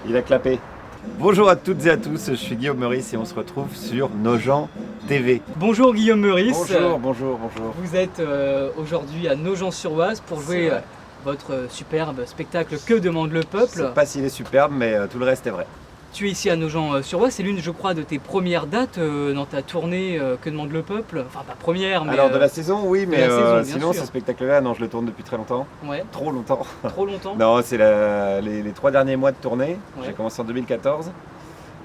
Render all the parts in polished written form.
Il a clapé. Bonjour à toutes et à tous, je suis Guillaume Meurice et on se retrouve sur Nogent TV. Bonjour Guillaume Meurice. Bonjour. Vous êtes aujourd'hui à Nogent-sur-Oise pour jouer votre superbe spectacle Que demande le peuple. Je sais pas s'il est superbe, mais tout le reste est vrai. Tu es ici à Nogent-sur-Oise, c'est l'une, je crois, de tes premières dates dans ta tournée Que demande le peuple. Enfin, pas première, mais... Alors de la saison, oui, mais sinon sûr. ce spectacle-là, non, je le tourne depuis très longtemps. Ouais. Trop longtemps. Trop longtemps. Non, c'est les 3 derniers mois de tournée. Ouais. J'ai commencé en 2014.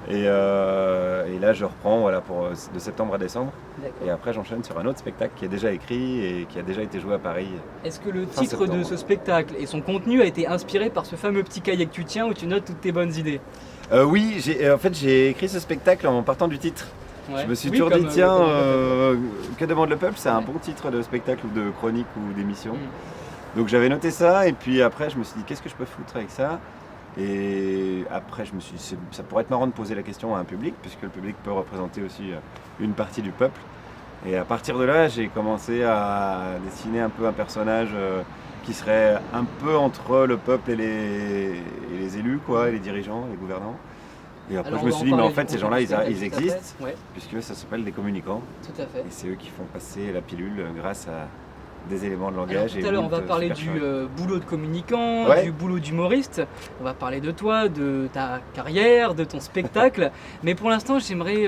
Et là, je reprends de septembre à décembre. D'accord. Et après, j'enchaîne sur un autre spectacle qui est déjà écrit et qui a déjà été joué à Paris. Est-ce que le Fin titre de septembre. ce spectacle et son contenu a été inspiré par ce fameux petit cahier que tu tiens où tu notes toutes tes bonnes idées? Oui, j'ai écrit ce spectacle en partant du titre. Ouais. Je me suis Oui, toujours comme, dit, tiens, Que demande le peuple. Que demande le peuple, c'est un Ouais. bon titre de spectacle ou de chronique ou d'émission. Mm. Donc j'avais noté ça, et puis après je me suis dit, qu'est-ce que je peux foutre avec ça? Et après je me suis dit, ça pourrait être marrant de poser la question à un public, puisque le public peut représenter aussi une partie du peuple. Et à partir de là, j'ai commencé à dessiner un peu un personnage qui serait un peu entre le peuple et les élus, quoi, et les dirigeants, les gouvernants. Et après Alors, je me on va suis dit, en mais en parler fait du ces gens-là, contenu du ils spectacle existent, juste après. Ouais, puisque ça s'appelle des communicants. tout à fait. Et c'est eux qui font passer la pilule grâce à des éléments de Alors, langage. tout à l'heure, on va moult parler super du chouettes. boulot de communicant, Ouais. du boulot d'humoriste. On va parler de toi, de ta carrière, de ton spectacle. Mais pour l'instant, j'aimerais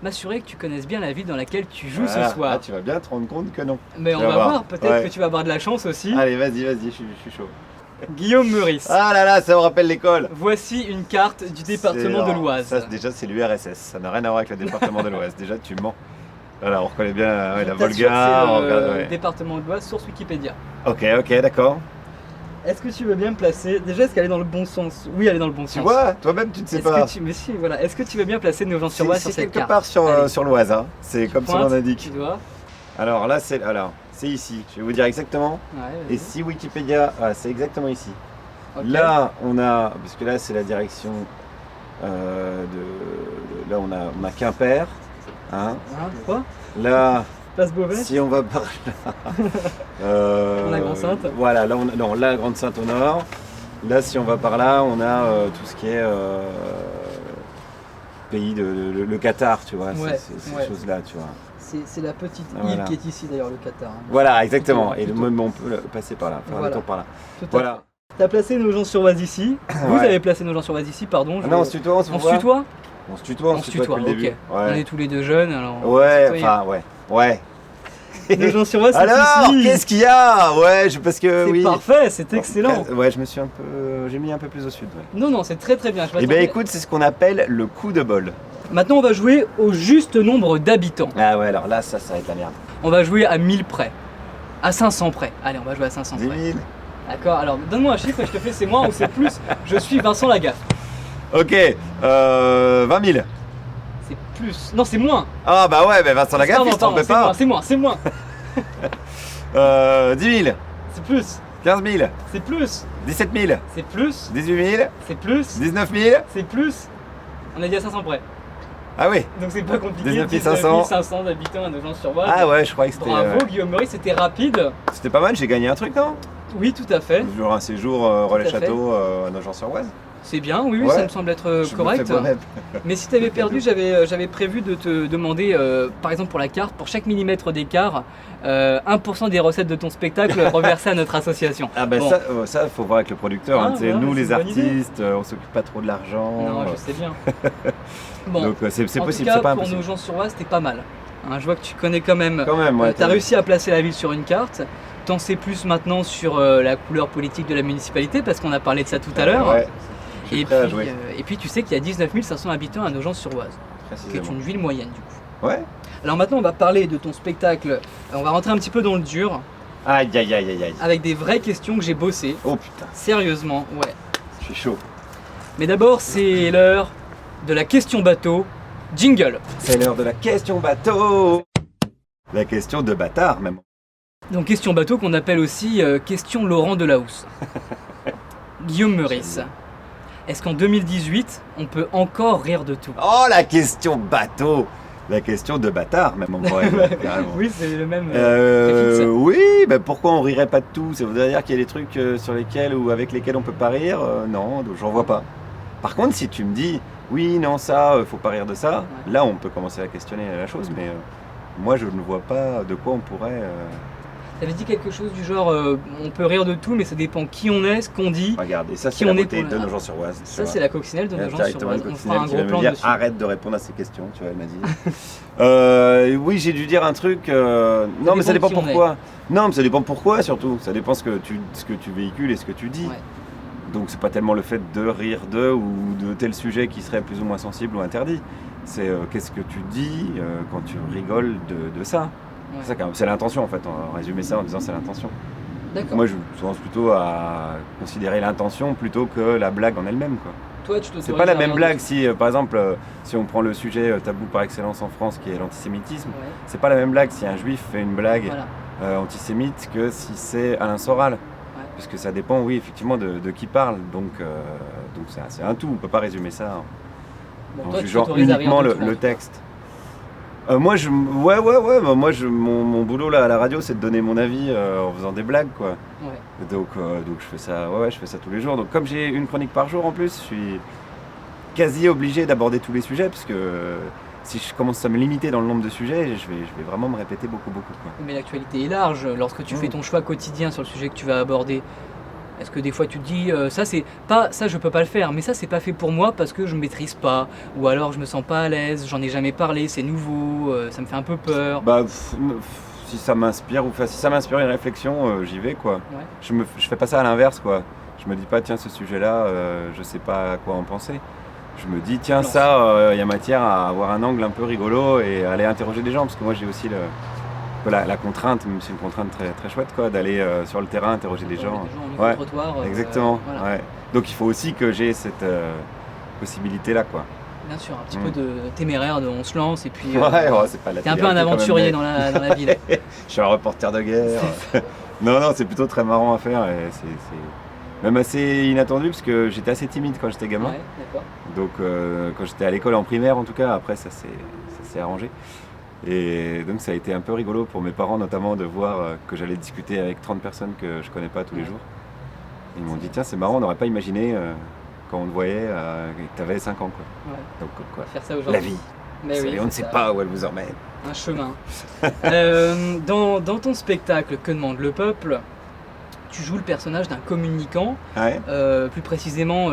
m'assurer que tu connaisses bien la ville dans laquelle tu joues Ah, ce soir. ah, tu vas bien te rendre compte que non. Mais on tu vas va voir. voir, peut-être Ouais. que tu vas avoir de la chance aussi. Allez, vas-y, je suis chaud. Guillaume Meurice, Ah là là, ça me rappelle l'école. voici une carte du département de l'Oise. Ça, déjà, c'est l'URSS. Ça n'a rien à voir avec le département de l'Oise. Déjà, tu mens. Voilà, on reconnaît bien la Je Volga. t'assure que c'est on le regarde, ouais. département de l'Oise, source Wikipédia. Ok, d'accord. Est-ce que tu veux bien me placer... Déjà, est-ce qu'elle est dans le bon sens? Oui, elle est dans le bon Tu sens. vois, toi-même, tu ne sais Est-ce pas. que tu... Mais si, voilà. Est-ce que tu veux bien placer Nogent-sur-Oise sur C'est cette quelque carte? part Allez. sur l'Oise. Hein. C'est comme son nom Pointe, l'indique. tu dois. Alors là, c'est ici. Je vais vous dire exactement. Ouais, Et vas-y. si Wikipédia, c'est exactement ici. Ok. Là, on a, parce que là, c'est la direction là, on a Quimper. Hein. Hein, quoi? Là, Place Beauvais? si on va par là, On a Grande-Sainte. Voilà, là, non, là, Grande-Sainte au nord. Là, si on va par là, on a tout ce qui est pays le Qatar, tu vois, Ouais, ces ouais. choses-là, tu vois. C'est la petite île Voilà. qui est ici d'ailleurs, le Qatar. Hein. Voilà, exactement. Et Plutôt. même on peut passer par là, faire Voilà. un tour par là. Tout à Voilà. fait. T'as placé Nogent-sur-Oise ici. Vous Ouais. avez placé Nogent-sur-Oise ici, pardon. Ah non, on se tutoie, on se On se voit. tutoie? On se tutoie, On se tutoie, depuis le début. ok. On Ouais. est tous les deux jeunes, alors. Ouais, tutoyer. enfin, ouais. Nogent-sur-Oise, c'est Alors, ici. qu'est-ce qu'il y a? Ouais, parce que C'est oui. parfait, c'est excellent. Ouais, j'ai mis un peu plus au sud. Ouais. Non, c'est très très bien. Je Eh bien, m'attendais- écoute, c'est ce qu'on appelle le coup de bol. Maintenant, on va jouer au juste nombre d'habitants. Ah ouais, alors là, ça va être la merde. On va jouer à 1000 près. À 500 près. Allez, on va jouer à 500 10 près. 000. D'accord, alors donne-moi un chiffre et je te fais c'est moins ou c'est plus. Je suis Vincent Lagaffe. Ok, 20 000. C'est plus. Non, c'est moins. Ah bah ouais, mais Vincent Lagaffe, Pardon, il se trompait pas. c'est moins. 10 000. C'est plus. 15 000. C'est plus. 17 000. C'est plus. 18 000. C'est plus. 19 000. C'est plus. On a dit à 500 près. Ah oui. Donc c'est pas compliqué. 19 500. 500 habitants à Nogent-sur-Oise. Ah ouais, je croyais que c'était Bravo Guillaume Meurice, c'était rapide. c'était pas mal, j'ai gagné un truc, non? Oui, tout à fait. Genre un séjour relais Tout à fait. château à Nogent-sur-Oise. C'est bien, oui, Ouais. ça me semble être Je me correct. fais moi-même. Mais si tu avais perdu, j'avais prévu de te demander, par exemple pour la carte, pour chaque millimètre d'écart, 1% des recettes de ton spectacle reversées à notre association. Ah bah Bon. ça faut voir avec le producteur. Ah, Hein. Tu sais, voilà, nous c'est les une bonne idée. artistes, on s'occupe pas trop de l'argent. Non, je sais bien. Bon, Donc c'est en possible, tout cas, c'est pas pour impossible. nos gens sur Oise, t'es pas mal. Hein, je vois que tu connais quand même. Quand même, ouais. T'as réussi à placer la ville sur une carte. T'en sais plus maintenant sur la couleur politique de la municipalité parce qu'on a parlé de ça tout à l'heure. Ouais. Je suis Et prêt à puis, jouer. et puis tu sais qu'il y a 19 500 habitants à Nogent-sur-Oise, qui est Précisément. une ville moyenne du coup. Ouais. Alors maintenant on va parler de ton spectacle, on va rentrer un petit peu dans le dur, Aïe aïe aïe aïe aïe. avec des vraies questions que j'ai bossées, Oh putain, sérieusement, ouais. je suis chaud. Mais d'abord c'est l'heure de la question bateau, jingle. C'est l'heure de la question bateau. La question de bâtard même. Donc question bateau qu'on appelle aussi question Laurent Delahousse. Guillaume Meurice, est-ce qu'en 2018 on peut encore rire de tout? Oh la question bateau. La question de bâtard même on pourrait dire, carrément. Oui, c'est le même préfixe. Oui, bah pourquoi on rirait pas de tout? Ça voudrait dire qu'il y a des trucs sur lesquels ou avec lesquels on peut pas rire? Non, donc j'en vois pas. Par contre, si tu me dis, oui, non, ça, faut pas rire de ça, là, on peut commencer à questionner la chose, mais moi, je ne vois pas de quoi on pourrait... Tu avais dit quelque chose du genre, on peut rire de tout, mais ça dépend qui on est, ce qu'on dit. Regarde, et ça, c'est la beauté de Nogent-sur-Oise. Ça, c'est la coccinelle de Nogent-sur-Oise. On fera un gros plan dessus. Arrête de répondre à ces questions, tu vois, elle m'a dit. Oui, j'ai dû dire un truc. Non, mais ça dépend pourquoi. Non, mais ça dépend pourquoi, surtout. Ça dépend ce que tu véhicules et ce que tu dis. Ouais. Donc, c'est pas tellement le fait de rire d'eux ou de tel sujet qui serait plus ou moins sensible ou interdit. C'est qu'est-ce que tu dis quand tu rigoles de ça. Ouais. C'est l'intention en fait, on va résumer ça en disant c'est l'intention. D'accord. Moi je tendance plutôt à considérer l'intention plutôt que la blague en elle-même, quoi. Toi, tu c'est pas la même blague si par exemple si on prend le sujet tabou par excellence en France qui est l'antisémitisme, c'est pas la même blague si un juif fait une blague antisémite que si c'est Alain Soral. Puisque ça dépend, oui, effectivement, de qui parle. Donc c'est un tout, on peut pas résumer ça en jugeant uniquement le texte. Moi, mon boulot là à la radio, c'est de donner mon avis en faisant des blagues, quoi. Ouais. Donc je fais ça, je fais ça tous les jours. Donc comme j'ai une chronique par jour en plus, je suis quasi obligé d'aborder tous les sujets, parce que si je commence à me limiter dans le nombre de sujets, je vais vraiment me répéter beaucoup, quoi. Mais l'actualité est large. Lorsque tu fais ton choix quotidien sur le sujet que tu vas aborder, est-ce que des fois tu te dis ça je peux pas le faire, mais ça c'est pas fait pour moi parce que je maîtrise pas, ou alors je me sens pas à l'aise, j'en ai jamais parlé, c'est nouveau, ça me fait un peu peur. Si ça m'inspire une réflexion, j'y vais, quoi. Ouais. Je fais pas ça à l'inverse, quoi. Je me dis pas tiens ce sujet-là, je sais pas à quoi en penser. Je me dis tiens ça, y a matière à avoir un angle un peu rigolo et aller interroger des gens, parce que moi j'ai aussi la contrainte, même si c'est une contrainte très, très chouette, quoi, d'aller sur le terrain interroger des gens. Ouais, trottoir, exactement. Voilà. Ouais. Donc il faut aussi que j'ai cette possibilité-là, quoi. Bien sûr, un petit peu de téméraire, on se lance et puis. C'est pas la t'es un peu un aventurier dans la ville. Je suis un reporter de guerre. non, c'est plutôt très marrant à faire et c'est même assez inattendu parce que j'étais assez timide quand j'étais gamin. Ouais, d'accord. Donc quand j'étais à l'école en primaire, en tout cas, après ça s'est arrangé. Et donc ça a été un peu rigolo pour mes parents notamment de voir que j'allais discuter avec 30 personnes que je connais pas tous les jours. Et ils m'ont dit tiens c'est marrant, on n'aurait pas imaginé quand on te voyait que tu avais 5 ans, quoi. Ouais. Donc quoi, faire ça aujourd'hui. La vie, on ne sait pas où elle vous emmène. Un chemin. Dans ton spectacle Que demande le peuple, tu joues le personnage d'un communicant, plus précisément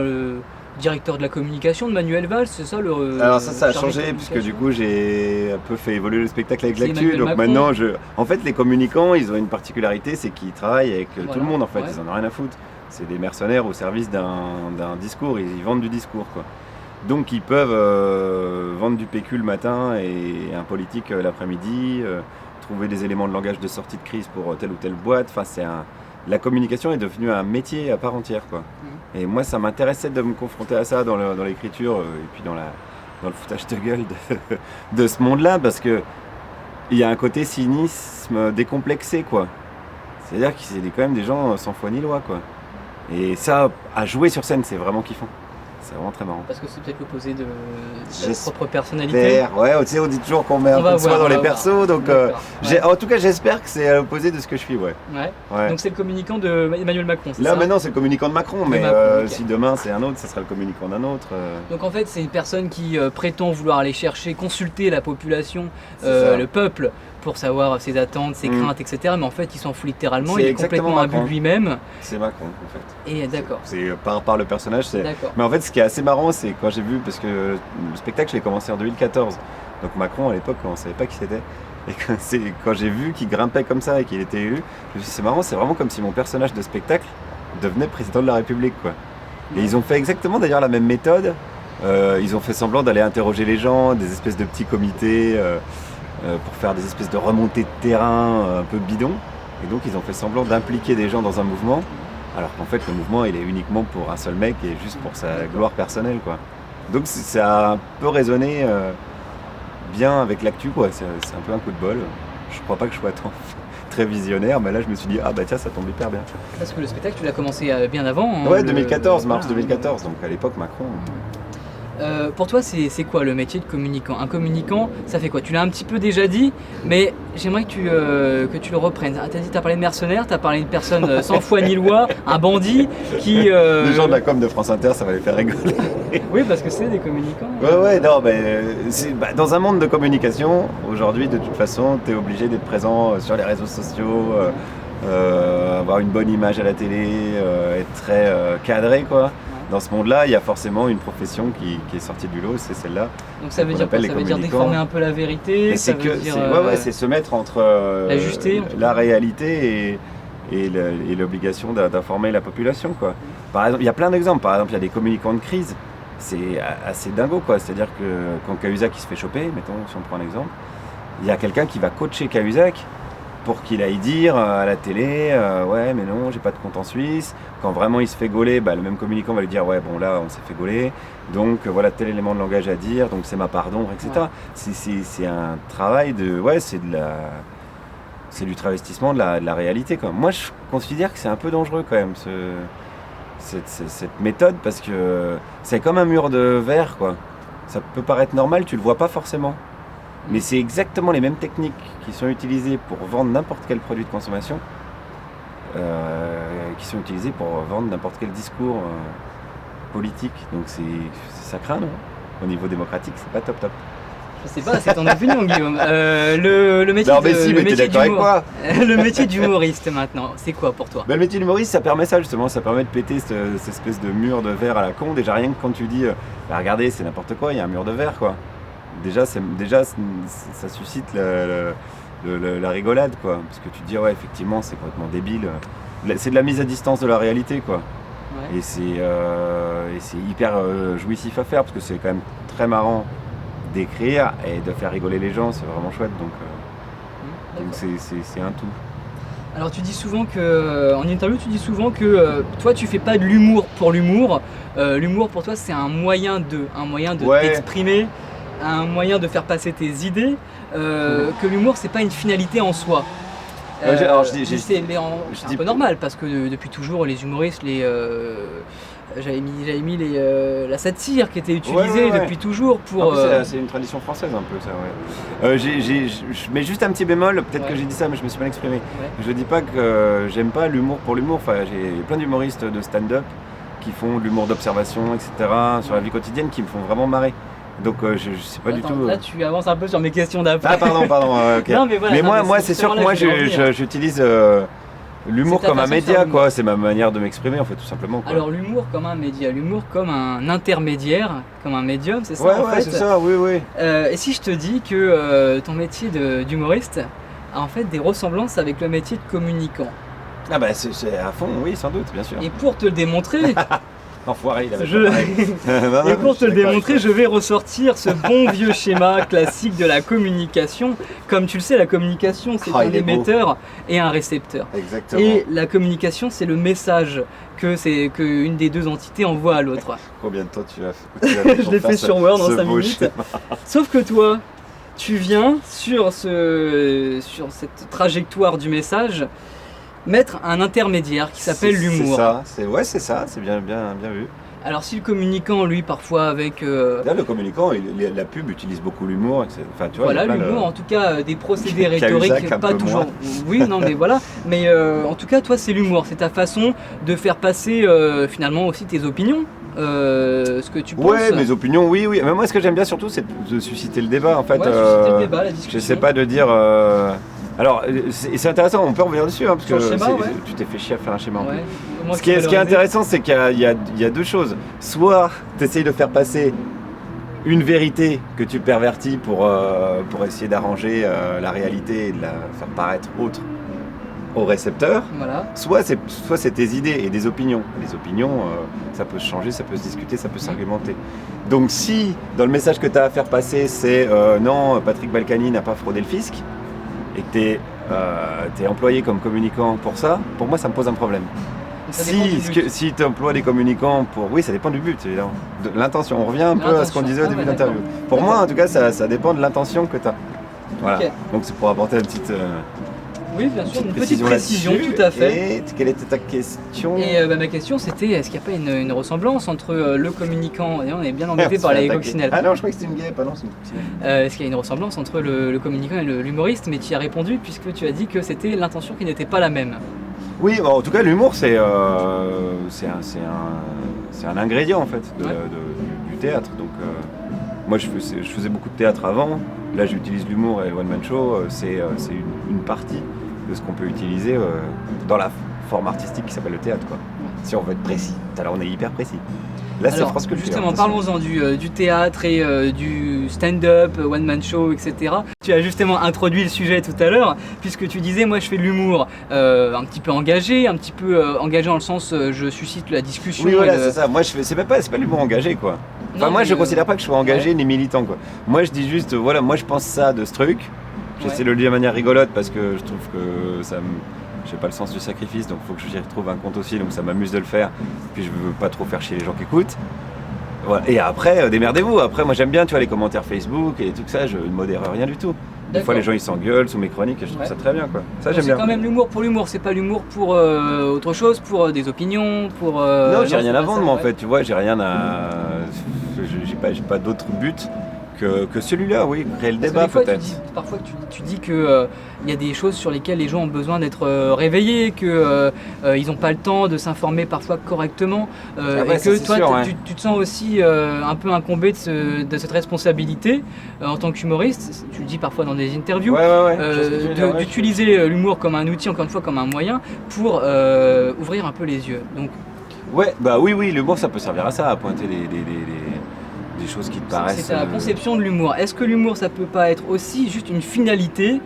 directeur de la communication de Manuel Valls, c'est ça le. Alors ça a changé puisque du coup j'ai un peu fait évoluer le spectacle avec l'actu. Donc maintenant en fait les communicants ils ont une particularité, c'est qu'ils travaillent avec tout le monde en fait, ils en ont rien à foutre. C'est des mercenaires au service d'un discours, ils vendent du discours, quoi. Donc ils peuvent vendre du PQ le matin et un politique l'après-midi, trouver des éléments de langage de sortie de crise pour telle ou telle boîte. Enfin la communication est devenue un métier à part entière, quoi. Et moi, ça m'intéressait de me confronter à ça dans l'écriture et puis dans le foutage de gueule de ce monde-là, parce que il y a un côté cynisme décomplexé, quoi. C'est-à-dire que c'est quand même des gens sans foi ni loi, quoi. Et ça, à jouer sur scène, c'est vraiment kiffant. C'est vraiment très marrant. Parce que c'est peut-être l'opposé de ta propre personnalité. Ouais, tu sais, on dit toujours qu'on met un peu de soi dans les persos, donc en tout cas j'espère que c'est à l'opposé de ce que je suis, ouais. Donc c'est le communicant de Emmanuel Macron, c'est ça ? Là maintenant c'est le communicant de Macron, mais si demain c'est un autre, ça sera le communicant d'un autre. Donc en fait c'est une personne qui prétend vouloir aller chercher, consulter la population, le peuple, pour savoir ses attentes, ses craintes, etc. Mais en fait il s'en fout littéralement, il est complètement imbu de lui-même. C'est Macron en fait. Et d'accord. C'est par le personnage, mais en fait ce qui est assez marrant, c'est quand j'ai vu, parce que le spectacle je l'ai commencé en 2014, donc Macron à l'époque on ne savait pas qui c'était, et quand j'ai vu qu'il grimpait comme ça et qu'il était élu, je me suis dit c'est marrant, c'est vraiment comme si mon personnage de spectacle devenait président de la République, quoi. Et ils ont fait exactement d'ailleurs la même méthode, ils ont fait semblant d'aller interroger les gens, des espèces de petits comités pour faire des espèces de remontées de terrain un peu bidons, et donc ils ont fait semblant d'impliquer des gens dans un mouvement, alors qu'en fait le mouvement il est uniquement pour un seul mec et juste pour sa gloire personnelle, quoi. Donc ça a un peu résonné bien avec l'actu, quoi. C'est un peu un coup de bol. Je crois pas que je sois très visionnaire, mais là je me suis dit ah bah tiens ça tombe hyper bien. Parce que le spectacle tu l'as commencé bien avant. Ouais, 2014, mars 2014, donc à l'époque Macron. Pour toi, c'est quoi le métier de communicant? Un communicant, ça fait quoi? Tu l'as un petit peu déjà dit, mais j'aimerais que tu le reprennes. T'as parlé de mercenaire, t'as parlé de personne sans foi ni loi, un bandit qui... Les gens de la com de France Inter, ça va les faire rigoler. Oui, parce que c'est des communicants. Ouais, non, mais dans un monde de communication, aujourd'hui, de toute façon, tu es obligé d'être présent sur les réseaux sociaux, avoir une bonne image à la télé, être très cadré, quoi. Dans ce monde-là, il y a forcément une profession qui est sortie du lot, c'est celle-là. Donc ça veut dire quoi? Ça veut dire déformer un peu la vérité? C'est se mettre entre la réalité et l'obligation d'informer la population, quoi. Par exemple, il y a plein d'exemples. Par exemple, il y a des communicants de crise. C'est assez dingo, quoi. C'est-à-dire que quand Cahuzac se fait choper, mettons, si on prend un exemple, il y a quelqu'un qui va coacher Cahuzac pour qu'il aille dire à la télé ouais mais non, j'ai pas de compte en Suisse. Quand vraiment il se fait gauler, le même communicant va lui dire ouais bon là on s'est fait gauler, donc voilà tel élément de langage à dire, donc c'est ma part d'ombre, etc. Ouais. C'est un travail de... Ouais, c'est du travestissement de la réalité, quoi. Moi je considère que c'est un peu dangereux quand même cette méthode, parce que c'est comme un mur de verre, quoi. Ça peut paraître normal, tu le vois pas forcément. Mais c'est exactement les mêmes techniques qui sont utilisées pour vendre n'importe quel produit de consommation, qui sont utilisées pour vendre n'importe quel discours politique. Donc ça craint, non? Au niveau démocratique, c'est pas top. Je sais pas, c'est ton opinion, Guillaume. Le métier le métier d'humoriste maintenant, c'est quoi pour toi? Le métier d'humoriste, ça permet ça justement, ça permet de péter cette espèce de mur de verre à la con. Déjà rien que quand tu dis, regardez, c'est n'importe quoi, il y a un mur de verre, quoi. Déjà ça suscite la rigolade, quoi, parce que tu te dis ouais effectivement c'est complètement débile, c'est de la mise à distance de la réalité, quoi. Ouais. Et c'est hyper jouissif à faire, parce que c'est quand même très marrant d'écrire et de faire rigoler les gens, c'est vraiment chouette, donc c'est un tout. Alors tu dis souvent que, en interview tu dis souvent que toi tu fais pas de l'humour pour l'humour, l'humour pour toi c'est un moyen de t'exprimer, un moyen de faire passer tes idées, que l'humour c'est pas une finalité en soi. C'est un peu normal, parce que depuis toujours les humoristes, j'avais mis la satire qui était utilisée depuis toujours pour... C'est une tradition française un peu, ça, ouais. Je mets juste un petit bémol, peut-être que j'ai dit ça mais je me suis mal exprimé. Ouais. Je dis pas que j'aime pas l'humour pour l'humour, enfin j'ai plein d'humoristes de stand-up qui font de l'humour d'observation, etc. sur la vie quotidienne, qui me font vraiment marrer. Donc je sais pas du tout. Là tu avances un peu sur mes questions d'après. Ah pardon, ok. Non, mais moi c'est sûr que moi j'utilise l'humour comme un média, quoi. C'est ma manière de m'exprimer, en fait, tout simplement, quoi. Alors l'humour comme un média, l'humour comme un intermédiaire, comme un médium, c'est ça en fait? Ouais, c'est ça, oui. Et si je te dis que ton métier d'humoriste a en fait des ressemblances avec le métier de communicant? Ah bah c'est à fond, oui, sans doute, bien sûr. Et pour te le démontrer... Enfoiré, il avait Et pour te le démontrer, je vais ressortir ce bon vieux schéma classique de la communication. Comme tu le sais, la communication, c'est un émetteur et un récepteur. Exactement. Et la communication, c'est le message que une des deux entités envoie à l'autre. Combien de temps tu as fait? Je l'ai fait sur Word en 5 minutes. Sauf que toi, tu viens sur cette trajectoire du message mettre un intermédiaire qui s'appelle l'humour. C'est ça, c'est bien vu. Alors si le communicant, lui, parfois avec... Là, le communicant, la pub utilise beaucoup l'humour. Enfin, tu vois, voilà, l'humour, en tout cas, des procédés rhétoriques, pas toujours... Oui, non, mais voilà. Mais en tout cas, toi, c'est l'humour. C'est ta façon de faire passer, finalement, aussi tes opinions. Ce que tu penses. Ouais, mes opinions, oui. Mais moi, ce que j'aime bien surtout, c'est de susciter le débat, en fait. Ouais, susciter le débat, la discussion. Je sais pas de dire... Alors, c'est intéressant, on peut revenir dessus, hein, parce que schéma, tu t'es fait chier à faire un schéma. Ouais. Ce qui est intéressant, c'est qu'il y a deux choses. Soit tu essayes de faire passer une vérité que tu pervertis pour essayer d'arranger la réalité et de la faire paraître autre au récepteur. Voilà. Soit c'est tes idées et des opinions. Les opinions, ça peut se changer, ça peut se discuter, ça peut s'argumenter. Donc si, dans le message que tu as à faire passer, c'est non, Patrick Balkany n'a pas fraudé le fisc, et que tu es employé comme communicant pour ça, pour moi ça me pose un problème. Si tu emploies des communicants pour... Oui, ça dépend du but, évidemment. De l'intention, on revient un peu à ce qu'on disait au début de l'interview. Pour moi, en tout cas, ça dépend de l'intention que tu as. Voilà, donc c'est pour apporter une petite Oui, bien sûr, une petite précision précision, là-dessus. tout à fait. Et quelle était ta question? Et ma question c'était, est-ce qu'il n'y a pas une ressemblance entre le communicant, et on est bien embêté par les coccinelles. Ah non, je croyais que c'était une guêpe, ah non, c'est une coccinelle. Est-ce qu'il y a une ressemblance entre le communicant et l'humoriste? Mais tu y as répondu puisque tu as dit que c'était l'intention qui n'était pas la même. Oui, bon, en tout cas, l'humour, c'est un ingrédient en fait du théâtre. Donc, moi, je faisais beaucoup de théâtre avant. Là, j'utilise l'humour et le one-man show. C'est une partie de ce qu'on peut utiliser dans la forme artistique qui s'appelle le théâtre, quoi. Si on veut être précis. Alors, on est hyper précis. Là, c'est France Culture. Justement, parlons-en du théâtre et du stand-up, one-man show, etc. Tu as justement introduit le sujet tout à l'heure, puisque tu disais, moi je fais de l'humour un petit peu engagé, dans le sens je suscite la discussion. Oui, voilà, c'est ça. Moi, c'est pas l'humour engagé, quoi. Enfin, moi, je considère pas que je sois engagé ni militant, quoi. Moi, je dis juste, voilà, moi, je pense ça de ce truc. J'essaie de le dire de manière rigolote parce que je trouve que ça me... J'ai pas le sens du sacrifice, donc il faut que j'y retrouve un compte aussi, donc ça m'amuse de le faire. Puis je veux pas trop faire chier les gens qui écoutent. Voilà. Et après, démerdez-vous. Après, moi j'aime bien, tu vois, les commentaires Facebook et tout ça, je ne modère rien du tout. Des fois, les gens ils s'engueulent sous mes chroniques et je trouve ça très bien, quoi. Ça, j'aime bien. C'est quand même l'humour pour l'humour, c'est pas l'humour pour autre chose, pour des opinions, pour. Non, j'ai rien à vendre, moi, en fait, tu vois, j'ai rien à. J'ai pas d'autre but que celui-là, oui, créer le débat peut-être. Parfois tu dis que il y a des choses sur lesquelles les gens ont besoin d'être réveillés, que ils n'ont pas le temps de s'informer parfois correctement, et que toi sûr, tu te sens aussi un peu incombé de cette responsabilité en tant qu'humoriste. Tu le dis parfois dans des interviews, d'utiliser l'humour comme un outil, encore une fois comme un moyen pour ouvrir un peu les yeux. Donc ouais, bah oui, l'humour ça peut servir à ça, à pointer des choses qui te paraissent... C'est ta conception de l'humour. Est-ce que l'humour, ça peut pas être aussi juste une finalité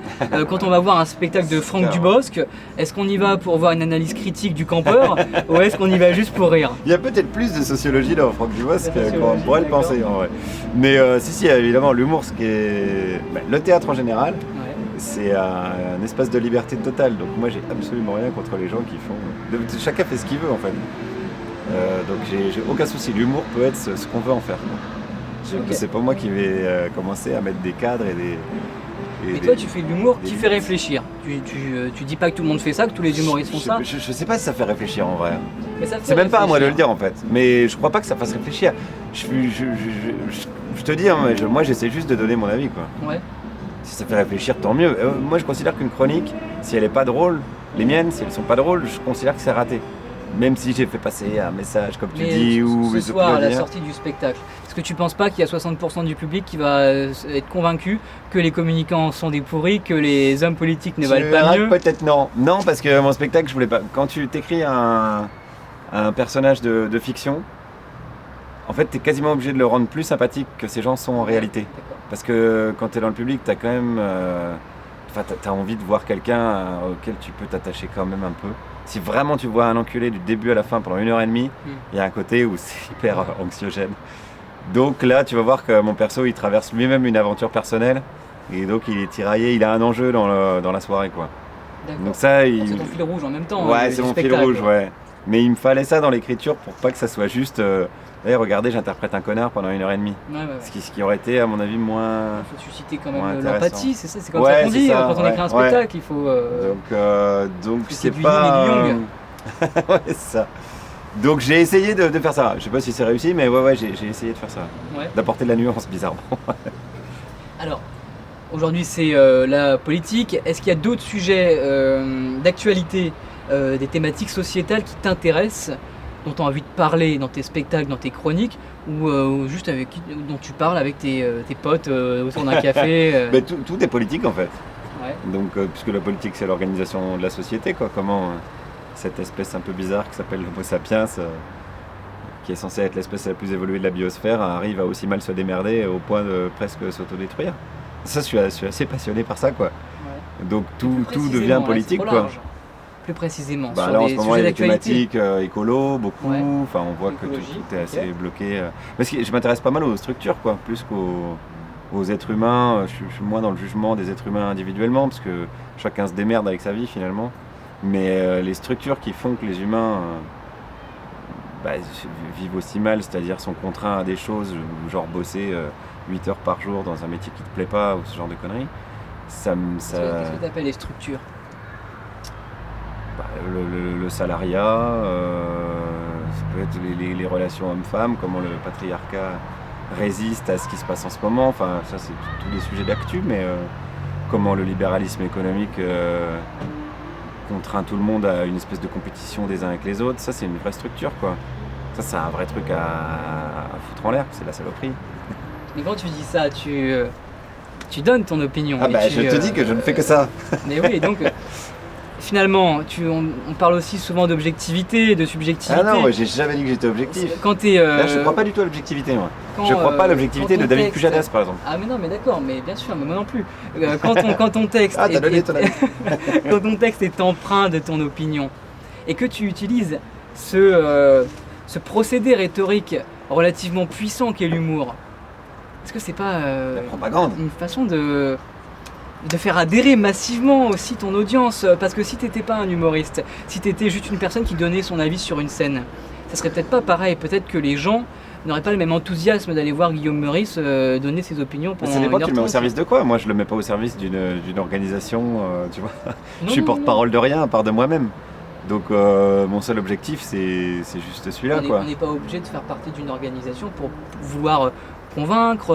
quand on va voir un spectacle de Franck Dubosc? Est-ce qu'on y va pour voir une analyse critique du campeur ou est-ce qu'on y va juste pour rire? Il y a peut-être plus de sociologie dans Franck Dubosc qu'on pourrait le penser en vrai. Mais si, évidemment, l'humour, le théâtre en général, c'est un espace de liberté totale. Donc moi, j'ai absolument rien contre les gens qui font... Chacun fait ce qu'il veut en fait. Donc j'ai aucun souci. L'humour peut être ce qu'on veut en faire. C'est pas moi qui vais commencer à mettre des cadres et des... Mais toi, tu fais de l'humour qui fait réfléchir. Tu dis pas que tout le monde fait ça, que tous les humoristes font ça. Je sais pas si ça fait réfléchir en vrai. C'est même pas à moi de le dire en fait. Mais je crois pas que ça fasse réfléchir. Je te dis, hein, moi j'essaie juste de donner mon avis, quoi. Ouais. Si ça fait réfléchir, tant mieux. Moi je considère qu'une chronique, si elle est pas drôle, les miennes, si elles sont pas drôles, je considère que c'est raté. Même si j'ai fait passer un message, comme tu dis, ou... Ce soir, à la sortie du spectacle, est-ce que tu penses pas qu'il y a 60% du public qui va être convaincu que les communicants sont des pourris, que les hommes politiques ne valent pas mieux? Peut-être non. Non, parce que mon spectacle, je voulais pas... Quand tu t'écris un personnage de fiction, en fait, tu es quasiment obligé de le rendre plus sympathique que ces gens sont en réalité. Parce que quand tu es dans le public, tu as quand même... t'as envie de voir quelqu'un auquel tu peux t'attacher quand même un peu. Si vraiment tu vois un enculé du début à la fin pendant 1h30, il y a un côté où c'est hyper anxiogène. Donc là, tu vas voir que mon perso, il traverse lui-même une aventure personnelle. Et donc il est tiraillé, il a un enjeu dans la soirée, quoi. D'accord. Donc ça, c'est ton fil rouge en même temps. Ouais, c'est mon fil rouge, ouais. Mais il me fallait ça dans l'écriture pour pas que ça soit juste... Hey, regardez, j'interprète un connard pendant 1h30. Ce qui aurait été, à mon avis, moins... Il faut susciter quand même l'empathie, c'est comme ça qu'on dit quand on écrit un spectacle. Il faut... Donc c'est pas... ouais, c'est ça. Donc j'ai essayé de faire ça. Je sais pas si c'est réussi, mais j'ai essayé de faire ça. D'apporter de la nuance, bizarrement. Alors, aujourd'hui c'est la politique. Est-ce qu'il y a d'autres sujets d'actualité, des thématiques sociétales qui t'intéressent, dont tu as envie de parler dans tes spectacles, dans tes chroniques, ou juste dont tu parles avec tes potes autour d'un café tout est politique en fait. Ouais. Donc, puisque la politique c'est l'organisation de la société, quoi. Comment cette espèce un peu bizarre qui s'appelle l'Homo sapiens, qui est censée être l'espèce la plus évoluée de la biosphère, arrive à aussi mal se démerder au point de presque s'autodétruire. Ça, je suis assez passionné par ça, quoi. Ouais. Donc tout devient politique, quoi. Plus précisément sur là, en ce moment, il y a des thématiques écolo, beaucoup. Ouais. Enfin, on voit que tout est assez bloqué. Parce que je m'intéresse pas mal aux structures, quoi, plus qu'aux êtres humains. Je suis moins dans le jugement des êtres humains individuellement, parce que chacun se démerde avec sa vie finalement. Mais les structures qui font que les humains vivent aussi mal, c'est-à-dire sont contraints à des choses, genre bosser 8 heures par jour dans un métier qui te plaît pas, ou ce genre de conneries, Qu'est-ce que tu appelles les structures? le salariat, ça peut être les relations hommes-femmes, comment le patriarcat résiste à ce qui se passe en ce moment. Enfin, ça, c'est tous les sujets d'actu, mais comment le libéralisme économique contraint tout le monde à une espèce de compétition des uns avec les autres. Ça, c'est une vraie structure, quoi. Ça, c'est un vrai truc à foutre en l'air, c'est la saloperie. Mais quand tu dis ça, tu donnes ton opinion. Ah bah, je te dis que je ne fais que ça. Mais oui, donc finalement, on parle aussi souvent d'objectivité, de subjectivité. Ah non, moi, j'ai jamais dit que j'étais objectif. Quand t'es, Là, je ne crois pas du tout à l'objectivité, moi. Je ne crois pas à l'objectivité de David Pujadas, par exemple. Ah mais non, mais d'accord, mais bien sûr, mais moi non plus. Quand ton texte Ah, t'as donné ton avis. quand ton texte est empreint de ton opinion et que tu utilises ce procédé rhétorique relativement puissant qu'est l'humour, est-ce que c'est pas La propagande. une façon de faire adhérer massivement aussi ton audience? Parce que si t'étais pas un humoriste, si t'étais juste une personne qui donnait son avis sur une scène, ça serait peut-être pas pareil. Peut-être que les gens n'auraient pas le même enthousiasme d'aller voir Guillaume Meurice donner ses opinions pendant Ça dépend, tu le mets au 1h30. service de quoi? Moi, je le mets pas au service d'une organisation, tu vois. Non, Je suis non, porte-parole de rien à part de moi-même. Donc mon seul objectif, c'est juste celui-là, quoi. On n'est pas obligé de faire partie d'une organisation pour vouloir convaincre.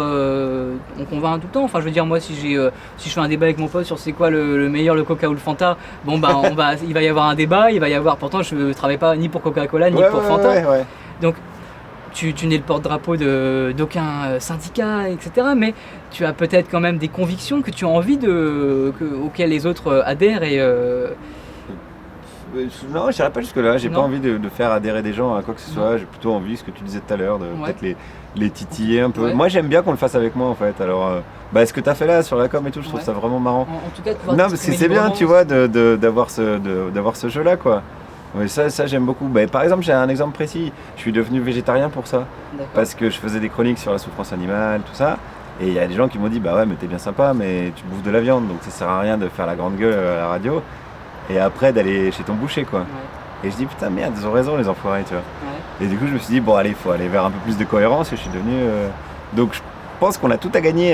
On convainc tout le temps. Enfin, je veux dire, moi, si je fais un débat avec mon pote sur c'est quoi le meilleur, le Coca ou le Fanta, bon, bah, il va y avoir un débat, il va y avoir. Pourtant, je ne travaille pas ni pour Coca-Cola ni pour Fanta. Ouais. Donc, tu n'es le porte-drapeau d'aucun syndicat, etc. Mais tu as peut-être quand même des convictions que tu as envie auxquelles les autres adhèrent et. Non, je n'irai pas jusque-là. J'ai pas Non. envie de faire adhérer des gens à quoi que ce soit. J'ai plutôt envie, ce que tu disais tout à l'heure, de Ouais. peut-être les titiller un peu. Ouais. Moi, j'aime bien qu'on le fasse avec moi, en fait. Alors, ce que tu as fait là sur la com et tout, je trouve Ouais. ça vraiment marrant. En tout cas, de pouvoir Non, parce que t'exprimer c'est bien, librement. tu vois, d'avoir ce jeu-là, quoi. Ouais, ça j'aime beaucoup. Par exemple, j'ai un exemple précis. Je suis devenu végétarien pour ça. D'accord. Parce que je faisais des chroniques sur la souffrance animale, tout ça. Et il y a des gens qui m'ont dit, bah ouais, mais t'es bien sympa, mais tu bouffes de la viande, donc ça sert à rien de faire la grande gueule à la radio. Et après, d'aller chez ton boucher, quoi. Ouais, Et je dis, putain, merde, ils ont raison, les enfoirés, tu vois. ouais. Et du coup, je me suis dit, bon, allez, il faut aller vers un peu plus de cohérence. Et je suis devenu. Donc, je pense qu'on a tout à gagner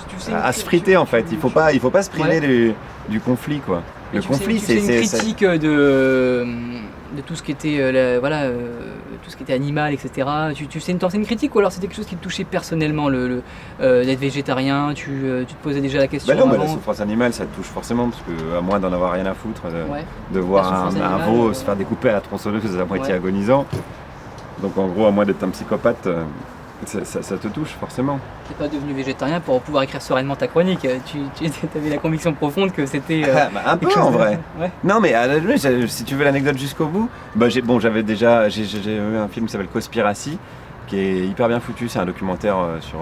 Tu sais, à se friter, en fait. Il faut pas se priver du conflit, quoi. Mais Le conflit, tu fais une critique de tout ce qui était tout ce qui était animal, etc. Tu sais une critique ou alors c'était quelque chose qui te touchait personnellement d'être végétarien, tu te posais déjà la question Bah non, la avant. souffrance animale, ça te touche forcément, parce que à moins d'en avoir rien à foutre, Ouais. de voir La un souffrance veau animale, se faire découper à la tronçonneuse à moitié Ouais. agonisant. Donc en gros, à moins d'être un psychopathe, ça te touche forcément. T'es pas devenu végétarien pour pouvoir écrire sereinement ta chronique. Tu avais la conviction profonde que c'était Un peu quelque chose en de- vrai. Ouais. Non, mais à la limite, si tu veux l'anecdote jusqu'au bout, j'ai eu un film qui s'appelle Cospiracy, qui est hyper bien foutu. C'est un documentaire sur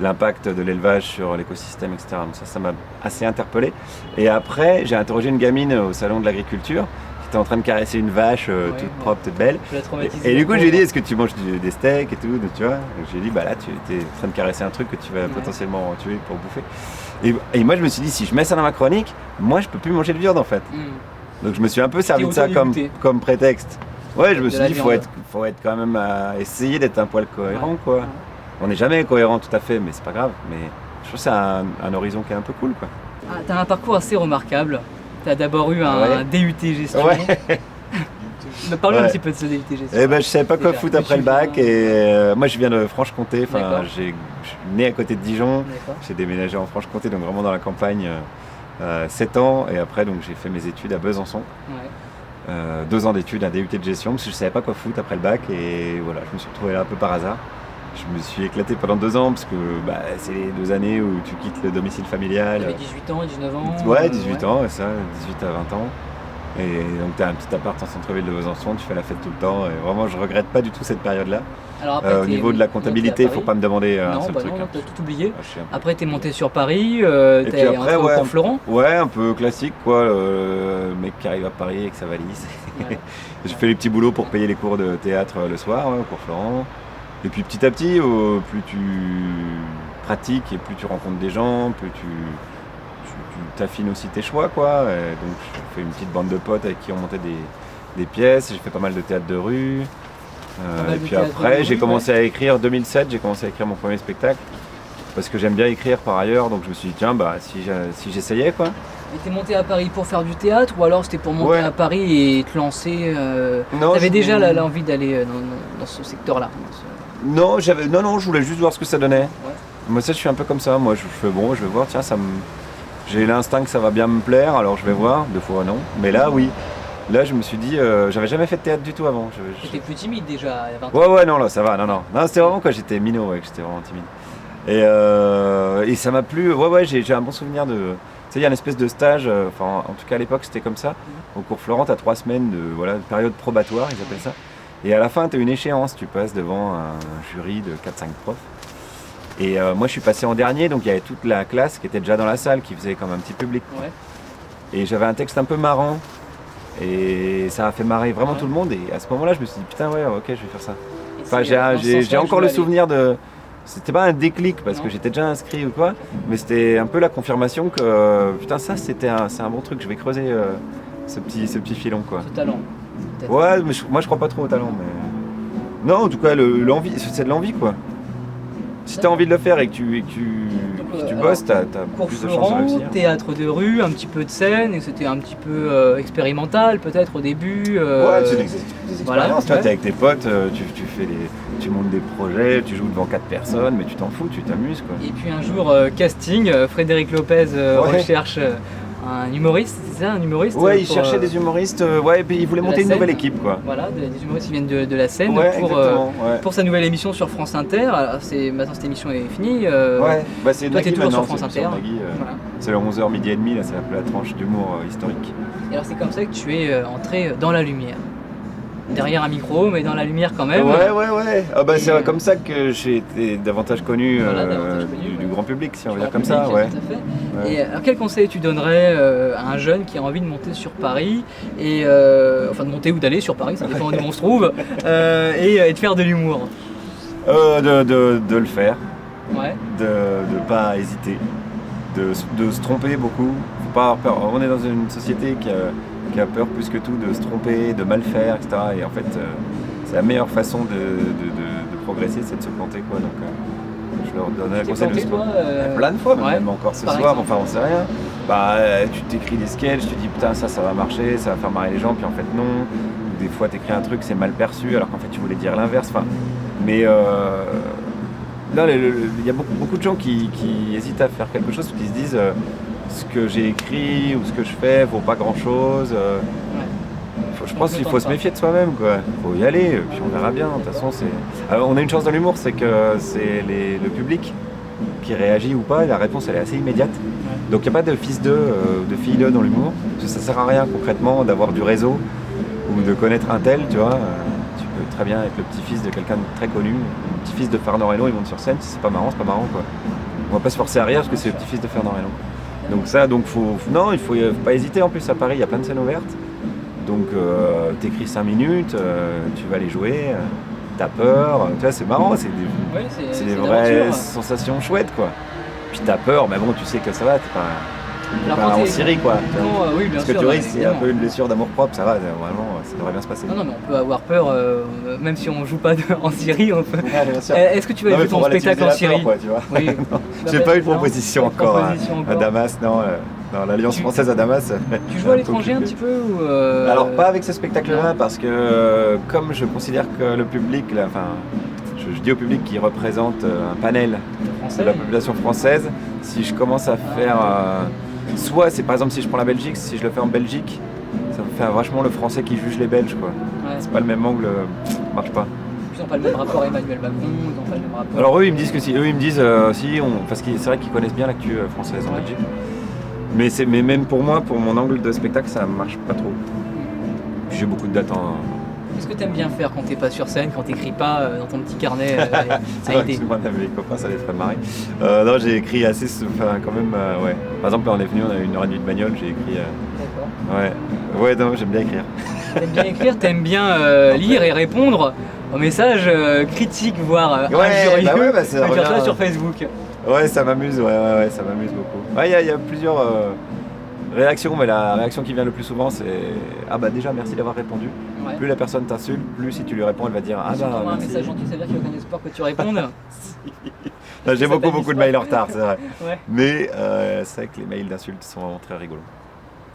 l'impact de l'élevage sur l'écosystème, etc. Donc ça m'a assez interpellé. Et après, j'ai interrogé une gamine au salon de l'agriculture qui était en train de caresser une vache toute bon. propre, toute belle. Tu l'as traumatisé. Et du coup, je lui ai dit, est-ce que tu manges des steaks et tout, tu vois? Je lui ai dit, bah là, tu es en train de caresser un truc que tu vas potentiellement tuer pour bouffer. Et moi, je me suis dit, si je mets ça dans ma chronique, moi, je peux plus manger de viande, en fait. Donc, je me suis un peu servi de ça comme prétexte. Ouais, je me De suis la dit, faut être quand même essayer d'être un poil cohérent, quoi. Ouais. On n'est jamais cohérent tout à fait, mais c'est pas grave. Mais je trouve que c'est un horizon qui est un peu cool, quoi. Ah, t'as un parcours assez remarquable. T'as d'abord eu un Ouais. DUT gestion. Ouais. Parle-nous un Ouais. petit peu de ce DUT gestion. Eh ben, je savais pas quoi Déjà, foutre que après tu le bac. viens- Et moi, je viens de Franche-Comté. Enfin, D'accord. je suis né à côté de Dijon. D'accord. J'ai déménagé en Franche-Comté, donc vraiment dans la campagne, 7 ans. Et après, donc, j'ai fait mes études à Besançon. Ouais. 2 ans d'études, un DUT de gestion, parce que je savais pas quoi foutre après le bac. Et voilà, je me suis retrouvé là un peu par hasard. Je me suis éclaté pendant 2 ans, parce que c'est les 2 années où tu quittes le domicile familial. T'avais 18 ans, 19 ans. Ouais, 18 ans, ça, 18 à 20 ans. Et donc, tu as un petit appart en centre-ville de Besançon, tu fais la fête tout le temps. Et vraiment, je regrette pas du tout cette période-là. Alors après, Au t'es niveau de la monté comptabilité, à il faut Paris. pas me demander un Non, seul bah truc. non, hein. t'as tout oublié. Je suis un peu- Après, t'es monté sur Paris, puis t'es après, entré au ouais. cours Florent. Ouais, un peu classique, quoi. Le mec qui arrive à Paris avec sa valise. Ouais. J'ai fait les petits boulots pour payer les cours de théâtre le soir, ouais, au cours Florent. Et puis petit à petit, plus tu pratiques et plus tu rencontres des gens, plus tu t'affines aussi tes choix, quoi. Et donc j'ai fait une petite bande de potes avec qui on montait des pièces. J'ai fait pas mal de théâtre de rue. Pas mal Et de puis théâtre de après, rue, j'ai commencé à écrire. 2007, j'ai commencé à écrire mon premier spectacle. parce que j'aime bien écrire par ailleurs, donc je me suis dit tiens bah si j'essayais quoi. Et t'es monté à Paris pour faire du théâtre ou alors c'était pour monter Ouais. à Paris et te lancer Non, t'avais je- déjà l'envie d'aller dans ce secteur-là Non, je voulais juste voir ce que ça donnait. Moi ça je suis un peu comme ça, moi je fais bon, je vais voir, tiens j'ai l'instinct que ça va bien me plaire, alors je vais voir, des fois non, mais là oui. Là je me suis dit, j'avais jamais fait de théâtre du tout avant. T'étais plus timide déjà à 20 ans. Ouais non là ça va, non c'était vraiment quand j'étais minot, que j'étais vraiment timide. Et ça m'a plu, j'ai un bon souvenir de... Tu sais, il y a une espèce de stage, en tout cas à l'époque c'était comme ça, au cours Florent, tu as 3 semaines de période probatoire, ils appellent ça. Et à la fin tu as une échéance, tu passes devant un jury de 4-5 profs. Et moi je suis passé en dernier, donc il y avait toute la classe qui était déjà dans la salle, qui faisait comme un petit public. Ouais. Et j'avais un texte un peu marrant, et ça a fait marrer vraiment tout le monde. Et à ce moment-là je me suis dit putain ok je vais faire ça. Et Enfin, c'est dans ce j'ai sens-là que encore je le veux aller. souvenir de... C'était pas un déclic parce Non. que j'étais déjà inscrit ou quoi, mais c'était un peu la confirmation que putain ça c'est un bon truc, je vais creuser ce petit filon quoi. Ce talent. peut-être. Ouais, mais moi je crois pas trop au talent, mais... Non, en tout cas l'envie, c'est de l'envie quoi. Si t'as envie de le faire et que tu bosses, t'as Cours plus de chances de Florent, réussir. théâtre de rue, un petit peu de scène, et c'était un petit peu expérimental peut-être au début. Ouais, c'est des voilà, expériences, tu vois, ouais. t'es avec tes potes, tu montes des projets, tu joues devant 4 personnes, mais tu t'en fous, tu t'amuses quoi. Et puis un jour, casting, Frédéric Lopez recherche un humoriste, c'est ça, un humoriste Ouais, il pour, cherchait des humoristes, et puis il voulait de monter la une scène. nouvelle équipe quoi. Voilà, des humoristes qui viennent de la scène Ouais, pour, exactement, ouais. pour sa nouvelle émission sur France Inter. Alors, maintenant cette émission est finie. Ouais, bah c'est toi, t'es Nagui toujours sur maintenant, France c'est Inter. Nagui, Voilà. c'est le 11h midi et demi, là c'est un peu la tranche d'humour historique. Et alors c'est comme ça que tu es entré dans la lumière. Derrière un micro, mais dans la lumière quand même. Ouais. Ah bah Et, c'est comme ça que j'ai été davantage connu, Voilà, davantage connu, du ouais. grand public, si on veut Grand dire comme public, ça, ouais. tout à fait. Ouais. Et alors, quel conseil tu donnerais à un jeune qui a envie de monter sur Paris, et enfin de monter ou d'aller sur Paris, ça dépend d'où on se trouve, et de faire de l'humour? De le faire, Ouais. de pas hésiter, de se tromper beaucoup. Faut pas avoir peur. On est dans une société qui a peur plus que tout de se tromper, de mal faire, etc. Et en fait, c'est la meilleure façon de progresser, c'est de se planter quoi. Donc, je leur donnerais le T'es conseil de planté, se toi plein de fois, ouais, même encore ce par soir, exemple. enfin on sait rien. Bah tu t'écris des sketchs, tu dis putain ça va marcher, ça va faire marrer les gens, puis en fait non. Ou des fois t'écris un truc, c'est mal perçu, alors qu'en fait tu voulais dire l'inverse. Enfin, mais là il y a beaucoup de gens qui hésitent à faire quelque chose, parce qu'ils se disent ce que j'ai écrit ou ce que je fais vaut pas grand chose. Je pense qu'il faut se méfier de soi-même, quoi. Faut y aller, puis on verra bien. De toute façon, alors, on a une chance dans l'humour, c'est que c'est le public qui réagit ou pas, et la réponse elle est assez immédiate. Donc il n'y a pas de fils d'eux, de filles d'eux dans l'humour. Parce que ça sert à rien concrètement d'avoir du réseau ou de connaître un tel, tu vois. Tu peux très bien être le petit-fils de quelqu'un de très connu, le petit-fils de Fernand Reynaud, ils montent sur scène, si c'est pas marrant, quoi. On va pas se forcer à rire parce que c'est le petit-fils de Fernand Reynaud. Donc il faut pas hésiter. En plus à Paris, il y a plein de scènes ouvertes. Donc t'écris 5 minutes, tu vas les jouer, t'as peur, tu vois c'est marrant, c'est des vraies sensations chouettes quoi. Puis t'as peur, mais bon tu sais que ça va, t'es pas en Syrie quoi. Oui, bien Parce que sûr, tu risques, c'est un évidemment. peu une blessure d'amour propre, ça va, vraiment ça devrait bien se passer. Non, mais on peut avoir peur, même si on joue pas en Syrie. On peut... Ouais, bien sûr. Est-ce que tu vas Non, mais jouer faut ton spectacle en relativiser la Syrie? peur, quoi, tu vois. Oui. Non, j'ai pas eu de Non, proposition pas de encore, proposition à Damas, non. Dans l'Alliance française à Damas. Tu joues à l'étranger un petit peu ou Alors pas avec ce spectacle-là, parce que comme je considère que le public, là, enfin, je dis au public qui représente un panel de la population française, si je commence à faire, soit c'est par exemple si je prends la Belgique, si je le fais en Belgique, ça me fait vachement le français qui juge les Belges quoi. Ouais. C'est pas le même angle, marche pas. Ils n'ont pas le même rapport à Emmanuel Macron, ils n'ont pas le même rapport. Alors eux ils me disent que si, parce que c'est vrai qu'ils connaissent bien l'actu française en Belgique. Mais même pour moi, pour mon angle de spectacle, ça marche pas trop. Puis j'ai beaucoup de dates en... Qu'est-ce que tu aimes bien faire quand t'es pas sur scène, quand t'écris pas dans ton petit carnet C'est vrai que souvent avec les copains, ça les ferait marrer. Non, j'ai écrit assez, quand même, ouais. Par exemple, là, on est venu, on a eu 1h30 de bagnole, j'ai écrit... D'accord. Ouais, non, j'aime bien écrire. T'aimes bien écrire, t'aimes bien lire et répondre aux messages critiques, voire injurieux. Bah, ça faire ça revient- sur Facebook. Ouais, ça m'amuse, ouais, ça m'amuse beaucoup. Ouais, il y a plusieurs réactions, mais la réaction qui vient le plus souvent, c'est « Ah bah déjà, merci d'avoir répondu ». Ouais. Plus la personne t'insulte, plus si tu lui réponds, elle va dire « Ah Si on bah t'envoie un merci ». message gentil, ça veut dire qu'il n'y a aucun espoir que tu répondes. Non, j'ai Ça t'a beaucoup dit de ça. mails en retard, c'est vrai. Ouais. Mais c'est vrai que les mails d'insultes sont vraiment très rigolos.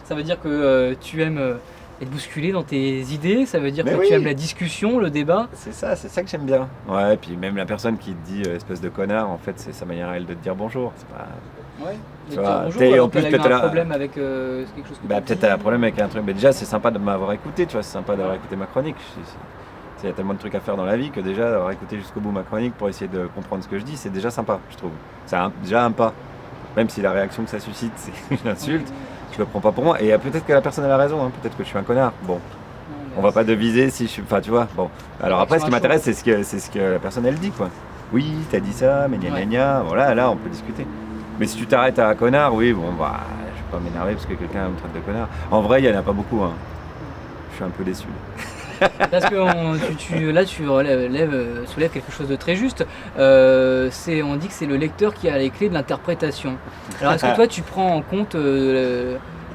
Ça veut dire que tu aimes être bousculé dans tes idées, ça veut dire Mais que oui. tu aimes la discussion, le débat. C'est ça que j'aime bien. Ouais, et puis même la personne qui te dit espèce de connard, en fait, c'est sa manière à elle de te dire bonjour. C'est pas... Ouais. Tu De vois, dire bonjour, t'es- alors en plus, qu'elle a eu peut-être un là- problème avec quelque chose que Bah, t'as peut-être dit. t'as un problème avec un truc, mais déjà c'est sympa de m'avoir écouté, tu vois, c'est sympa d'avoir écouté ma chronique. Il y a tellement de trucs à faire dans la vie que déjà d'avoir écouté jusqu'au bout ma chronique pour essayer de comprendre ce que je dis, c'est déjà sympa, je trouve. C'est déjà un pas. Même si la réaction que ça suscite, c'est une insulte, je le prends pas pour moi. Et peut-être que la personne elle a raison, hein, peut-être que je suis un connard. Bon, on va pas deviser si je suis. Enfin, tu vois, bon. Alors après, ce qui m'intéresse, c'est ce que la personne elle dit, quoi. Oui, t'as dit ça, mais gna gna gna. Voilà, là, on peut discuter. Mais si tu t'arrêtes à connard, oui, bon, bah, je vais pas m'énerver parce que quelqu'un me traite de connard. En vrai, il y en a pas beaucoup, hein. Je suis un peu déçu. Parce que là, tu soulèves quelque chose de très juste. On dit que c'est le lecteur qui a les clés de l'interprétation. Alors, est-ce que toi, tu prends en compte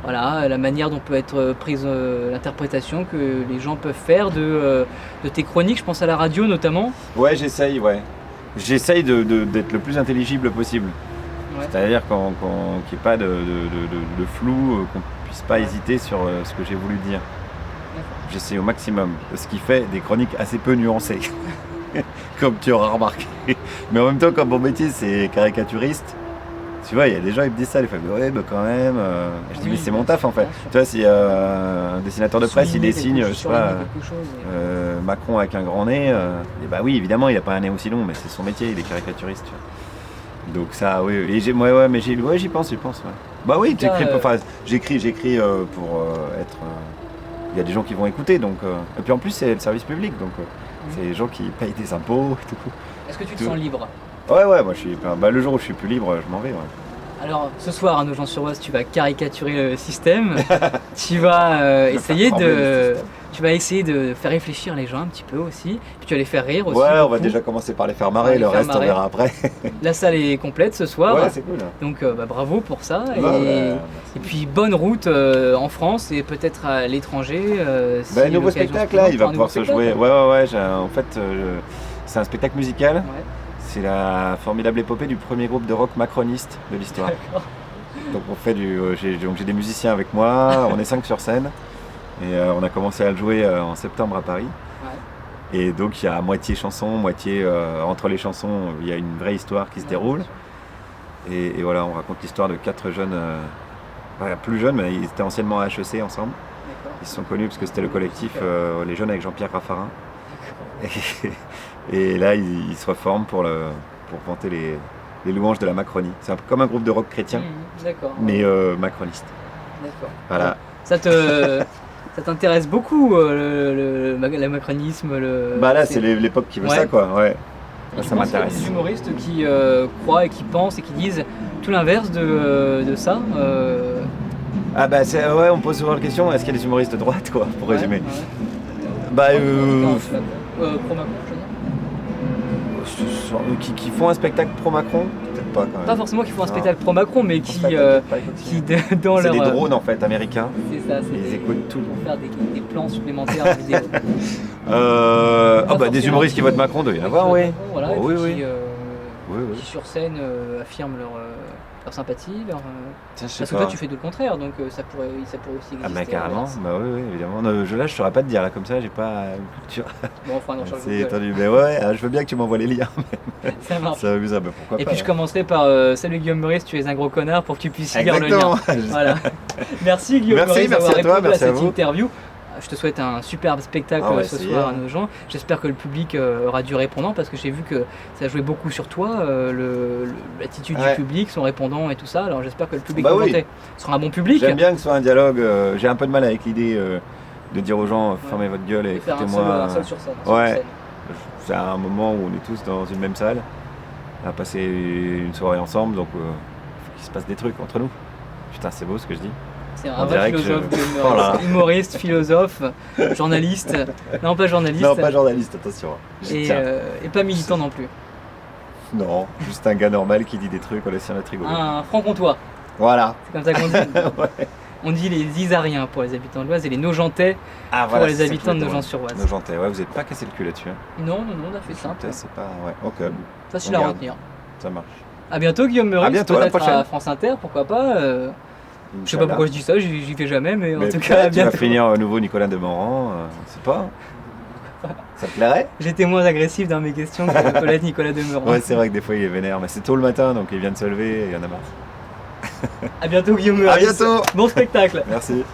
voilà, la manière dont peut être prise l'interprétation que les gens peuvent faire de tes chroniques? Je pense à la radio notamment. Ouais, j'essaye, ouais. J'essaye d'être le plus intelligible possible. Ouais. C'est-à-dire qu'il n'y ait pas de flou, qu'on puisse pas hésiter sur ce que j'ai voulu dire. J'essaie au maximum, ce qui fait des chroniques assez peu nuancées, comme tu auras remarqué. Mais en même temps, comme mon métier c'est caricaturiste, tu vois, il y a des gens qui me disent ça, des fois, ouais, bah quand même. Je dis, Oui, mais c'est mon taf en fait. bien sûr. Tu vois, si un dessinateur de presse il Souligner dessine, quelque je chose, sais pas, surligner quelque chose, et- Macron avec un grand nez, et bah oui, évidemment, il n'a pas un nez aussi long, mais c'est son métier, il est caricaturiste. Tu vois. Donc ça, oui, et j'y pense, ouais. Bah oui, En tout cas, j'écris pour être. Il y a des gens qui vont écouter, donc. Et puis en plus, c'est le service public, donc c'est les gens qui payent des impôts et tout. Est-ce que tu te sens libre? Ouais, moi je suis. Bah, le jour où je suis plus libre, je m'en vais. Ouais. Alors, ce soir à Nogent-sur-Oise, tu vas caricaturer le système. Tu vas Je vais faire trembler le système. tu vas essayer de faire réfléchir les gens un petit peu aussi. Puis tu vas les faire rire aussi. Ouais, on va beaucoup. déjà commencer par les faire On va marrer, les le faire reste on marrer. verra après. La salle est complète ce soir. Ouais, c'est cool. Donc bah, bravo pour ça. Ouais, et, merci. et puis bonne route en France et peut-être à l'étranger. Si Bah, nouveau l'occasion se spectacle présente là, il va pour un nouveau pouvoir se spectacle. jouer. Ouais, en fait, c'est un spectacle musical. Ouais, C'est la formidable épopée du premier groupe de rock macroniste de l'histoire. d'accord. Donc on fait j'ai des musiciens avec moi, on est 5 sur scène. Et on a commencé à le jouer en septembre à Paris. Ouais. Et donc il y a moitié chanson, moitié entre les chansons, il y a une vraie histoire qui se déroule. Et voilà, on raconte l'histoire de 4 jeunes, plus jeunes, mais ils étaient anciennement à HEC ensemble. D'accord. Ils se sont connus parce que c'était le collectif Les Jeunes avec Jean-Pierre Raffarin. Et là, ils se reforment pour vanter les louanges de la Macronie. C'est un peu comme un groupe de rock chrétien, D'accord. mais macroniste. D'accord. Voilà. Ça t'intéresse beaucoup le macronisme Bah là, c'est l'époque qui veut Ouais. ça, quoi. Ouais. Et Là, tu ça penses qu'il y a m'intéresse. des humoristes qui croient et qui pensent et qui disent tout l'inverse de ça. Ah bah ouais, on pose souvent la question, est-ce qu'il y a des humoristes de droite, quoi, pour résumer. Ouais. Bah Pro-Macron, je veux dire. qui font un spectacle pro-Macron. Peut-être pas quand même. Pas forcément qui font un Non. spectacle pro-Macron, mais Je pense qui, pas, t'inquiète pas, il faut qui qu'ils- dans C'est leur. des drones en fait américains. C'est ça, c'est Ils écoutent tout. Pour faire des plans supplémentaires en vidéo. Des humoristes qui votent Macron, doit y en avoir, oui. Voilà, Oh, et oui, puis oui. qui, Oui. qui sur scène affirment leur sympathie, Tiens, je sais parce que pas. toi tu fais tout le contraire, donc ça pourrait aussi exister. Ah bah à carrément, l'inverse. bah oui, évidemment. Là, je saurais pas te dire, là, comme ça, j'ai pas une culture. Bon, enfin, non, Charles C'est Google. étendu. Mais ouais, je veux bien que tu m'envoies les liens. Ça marche. Ça m'amuse, bah pourquoi Et pas. puis je commencerai par Salut Guillaume Meurice, tu es un gros connard pour que tu puisses lire le Exactement. lien. Voilà. Merci Guillaume Merci, Meurice d'avoir merci à toi, répondu à merci à cette vous. interview. Je te souhaite un superbe spectacle Ah, on va ce essayer, soir à hein. Nogent. J'espère que le public aura du répondant parce que j'ai vu que ça jouait beaucoup sur toi, l'attitude Ouais. du public, son répondant et tout ça. Alors j'espère que le public Bah oui. commenté sera un bon public. J'aime bien que ce soit un dialogue. J'ai un peu de mal avec l'idée de dire aux gens fermez votre gueule et Et faire écoutez-moi. un seul sur scène. Ouais. sur scène. C'est un moment où on est tous dans une même salle, à passer une soirée ensemble, donc il faut qu'il se passe des trucs entre nous. Putain, c'est beau ce que je dis. C'est On un vrai dirait que philosophe, je- Guillaume Oh là. Meurice. Humoriste, philosophe, journaliste. Non, pas journaliste. Non, pas journaliste, attention. Et, Tiens. et pas militant non plus. Non, juste un gars normal qui dit des trucs en laissant notre rigolo. Un franc-comtois, Voilà. c'est comme ça qu'on dit. Ouais. On dit les Isariens pour les habitants de l'Oise et les Nogentais Ah, pour les c'est ça que habitants je de voulais te Nogent-sur-Oise. demander. Nogentais, ouais, vous n'êtes pas cassé le cul là-dessus. Hein. Non, on a fait simple. C'est pas. Ouais, ok. Facile on à garde. retenir. Ça marche. À bientôt Guillaume Meurice, À bientôt, à la peut-être prochaine. à France Inter, pourquoi pas. Je sais pas pourquoi je dis ça, j'y vais jamais, mais en Mais tout peut-être cas, à tu vas bientôt. finir au nouveau Nicolas Demorand, on sait pas. Ça te plairait? J'étais moins agressif dans mes questions que peut-être Nicolas Demorand. Ouais, c'est vrai que des fois il est vénère, mais c'est tôt le matin donc il vient de se lever et il y en a marre. À bientôt Guillaume Meurice. À bientôt. Bon spectacle. Merci.